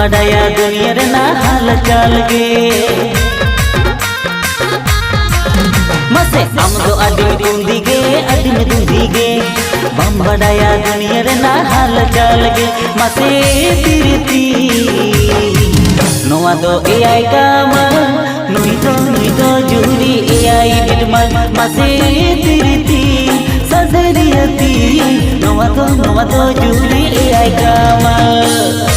बड़ाया दुनिया रे ना हाल चाल गे मसे हम तो अडिम दुंदी गे बम बड़ाया दुनिया रे ना हाल चाल गे मसे तिरती नोआ दो एआई कामल नुई तो जुरी एआई बिटमल मसे तिरती सदरियती नोआ तो जुरी एआई कामल